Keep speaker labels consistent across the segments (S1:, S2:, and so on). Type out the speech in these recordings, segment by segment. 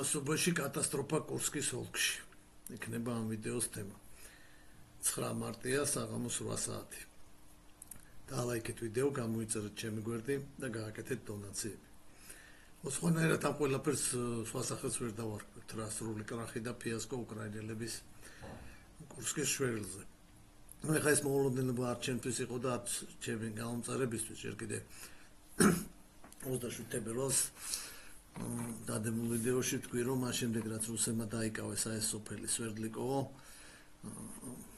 S1: Მოსობაში კატასტროფა კურსკის ოლქში. იქნება ამ ვიდეოს თემა. 9 მარტია საღამოს 8 საათი. დაალაიქეთ ვიდეო, გამოიწერეთ ჩემი გვერდი და გააკეთეთ დონაციები. სხვანაირად ამ ყველაფერს სხვა სახელს ვერ დავარქვით, რა სრული კრახი და ფიასკო უკრაინელების კურსკის შვერილზე. ეხლა ეს მოულოდნელობა არ ჩემთვის იყო და ჩემი გამომწარებისთვის ჯერ კიდე 27 თებერვალს დადებულ ვიდეოში თქვი, რომ მას შემდეგ რაც რუსებმა დაიკავეს ეს სოფელი სვერდლიკოვო,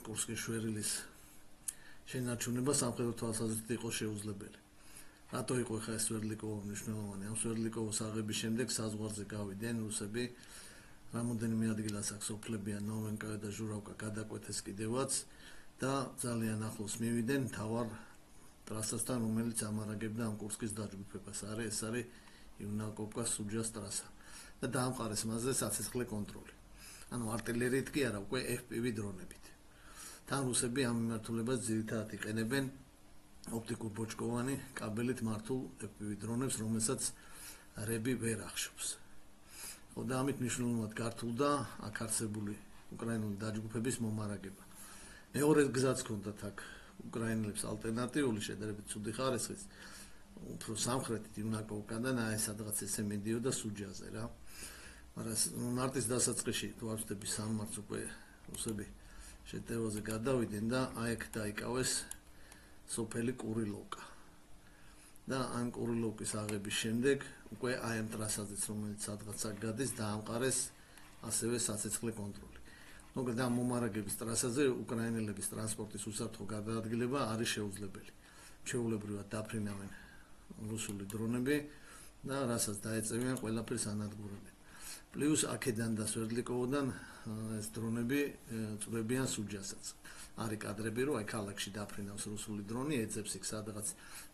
S1: კურსკის შვერილის შენარჩუნება სამხედრო თვალსაზრისით იყო შეუძლებელი. რატო იყო ხა ეს სვერდლიკოვო მნიშვნელოვანი? ამ სვერდლიკოვოს აღების შემდეგ საზღვარზე გავიდნენ რუსები, რამოდენიმე ადგილას აქ სოფლებია ნოვენკა და ჟურავკა გადაკვეთეს კიდევაც და ძალიან ახლოს მივიდნენ მთავარ ტრასასთან, რომელიც ამარაგებდა ამ კურსკის დაჯგუფებას. ეს არის იუნაკოვკას სუჯას ტრასა და დაამყარეს მასზე საცეცხლე კონტროლი. ანუ артиллერიით კი არა, უკვე FPV დრონებით. თან რუსები ამ მიმართულებას ძირითადად იყენებენ ოპტიკურ-ბოჭკოვანი კაბელით მართულ FPV დრონებს, რომელსაც რები ვერ ახშობს. და ამით მნიშვნელოვნად გართულდა აქ არსებული უკრაინული დაჯგუფების მომარაგება. მეორე გზაც ჰქონდათ აქ უკრაინელებს ალტერნატიული შედარებით ცუდი ხარისხის, უფრო სამხრეთით იუნაკოვკიდან ეს სადღაც ესე მიდიოდა სუჯაზე რა. მაგრამ მარტის დასაწყისში თუ არ ვწდები სამ მარტს უკვე რუსები შეტევაზე გადავიდნენ და აქ დაიკავეს სოფელი კურილოვკა. და ამ კურილოვკის აღების შემდეგ უკვე ამ ტრასაზეც, რომელიც სადღაც აქ გადის, დაამყარეს ასევე საცეცხლე კონტროლი. მოკლედ ამ მომარაგების ტრასაზე უკრაინელების ტრანსპორტის უსაფრთხო გადაადგილება არის შეუძლებელი. ჩვეულებრივად დაფრინავენ რუსული დრონები და რასაც დაეწევიან ყველაფერს ანადგურებენ. პლუს აქედან და სვერდლიკოვოდან ეს დრონები წვებიან სუჯასაც. არის კადრები, რომ აი ქალაქში დაფრინავს რუსული დრონი, ეძებს იქ სადღაც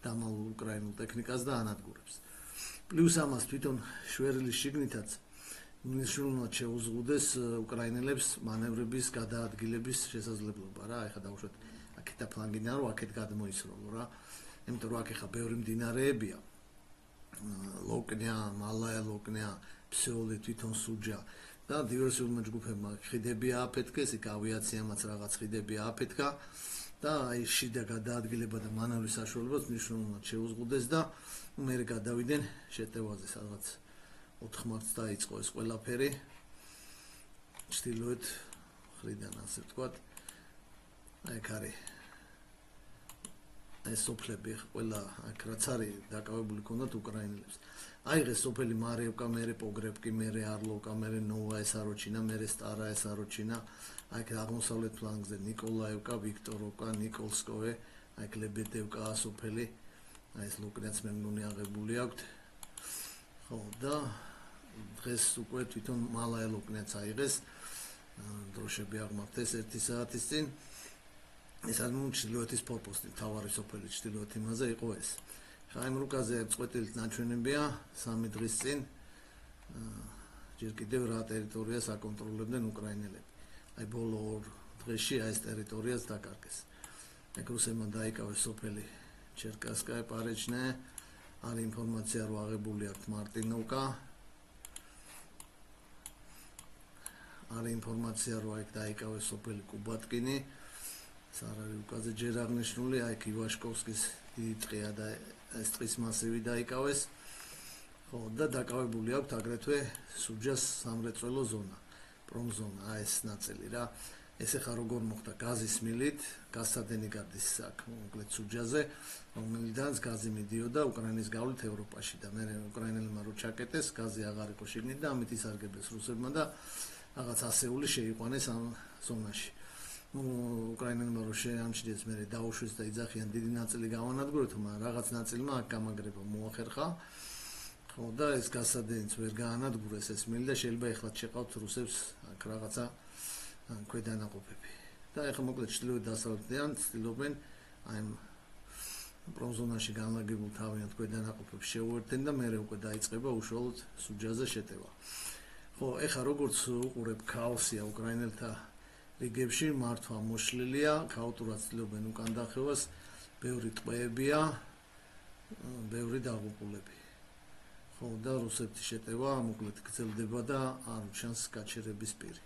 S1: დამალულ უკრაინულ ტექნიკას და ანადგურებს. პლუს ამას თვითონ შვერილის შიგნითაც მნიშვნელოვნად შეუზღუდეს უკრაინელებს მანევრების გადაადგილების შესაძლებლობა რა. ეხლა დავუშვათ აქეთ და ფლანგიდან, რომ აქეთ გადმოისროლო რა. იმიტომ რომ აქ ეხა ბევრი მდინარეებია. ლოკნია, მალაია ლოკნია, ფსეოლი, თვითონ სუჯა და დივერსიულმა ჯგუფებმა ხიდები ააფეთქეს, იქ ავიაციამაც რაღაც ხიდები ააფეთქა და აი შიდა გადაადგილება და მანევრის საშუალებას მნიშვნელოვნად შეუზღუდეს და მე გადავიდნენ შეტევაზე სადღაც 4 მარტს დაიწყო ეს ყველაფერი ჩtildeოეთ მხრიდან ასე ვთქვათ. აი აქ არის ეს სოფლები ყველა აქ რაც არის დაკავებული ქონდათ უკრაინელებს. აიღეს სოფელი მარიევკა, მერე პოგრებკი, მერე არლოვკა, მერე ნოვა ესაროჩინა, მერე სტარა ესაროჩინა, აქ აღმოსავლეთ ფლანგზე ნიკოლაევკა, ვიქტოროვკა, ნიკოლსკოვე, აქ ლებედევკა სოფელი, აი ეს ლოკნიაც მე მგონი აღებული აქვთ. ხო და დღეს უკვე თვითონ მალაია ლოკნიაც აიღეს. დროშები აღმართეს 1 საათის წინ. ეს არის ჩtildeოეთის ფორპოსტი, თავარი სოფელი ჩtildeოეთ იმაზე იყო ეს. ხა იმ რუკაზე წყვეტილით ნაჩვენებია 3 დღის წინ ჯერ კიდევ რა ტერიტორიას აკონტროლებდნენ უკრაინელები. აი ბოლო 2 დღეში ეს ტერიტორიას დაკარგეს. ეგ რუსებმა დაიკავეს სოფელი ჩერკასკაია, პარეჩნე, არის ინფორმაცია რომ აღებული აქვს მარტინოვკა. არის ინფორმაცია რომ აქ დაიკავეს სოფელი კუბატკინი. სარარიუკაზე ჯერ აღნიშნული, აი ივაშკოვსკის დიდი ტყია და ეს ტყის მასივი დაიკავეს. ხო და დაკავებული აქვს აგრეთვე სუჯას სამრეწველო ზონა, პრომზონა, ეს ნაწილი რა. ეს ახლა როგორ მოხდა გაზის მილით, გაზსადენი გადის აქ მოკლედ სუჯაზე, რომელიდანაც გაზი მიდიოდა უკრაინის გავლით ევროპაში და მე უკრაინელებმა რო ჩაკეტეს, გაზი აღარ იყო შიგნით და ამით ისარგებლეს რუსებმა და რაღაც ასეული შეიყვანეს ამ ზონაში. უკრაინელებმა რო შეამჩნიეს, მე დაუშვეს და იძახიან დიდი ნაწილი გავანადგურეთ, მაგრამ რაღაც ნაწილმა აქ გამაგრება მოახერხა. ხო და ეს გაზსადენიც ვერ გაანადგურეს ეს მილი და შეიძლება ეხლა შეყავთ რუსებს აქ რაღაცა ქვედანაყოფები. და ეხლა მოკლედ ჩtildeოეთ დასავლეთიდან ცდილობენ აი პრომზონაში განლაგებულ თავიანთ ქვედანაყოფებს შეუერთდნენ და მე უკვე დაიწყება უშუალოდ სუჯაზე შეტევა. ხო, ეხლა როგორც უყურებ ქაოსია უკრაინელთა რიგებში, მართვა მოშლილია, ქაოტურად ცდილობენ უკან დახევას, ბევრი ტყვეებია, ბევრი დაღუპულები. ხო და რუსეთის შეტევა მოკლედ გრძელდება და არ ჩანს გაჩერების პირი.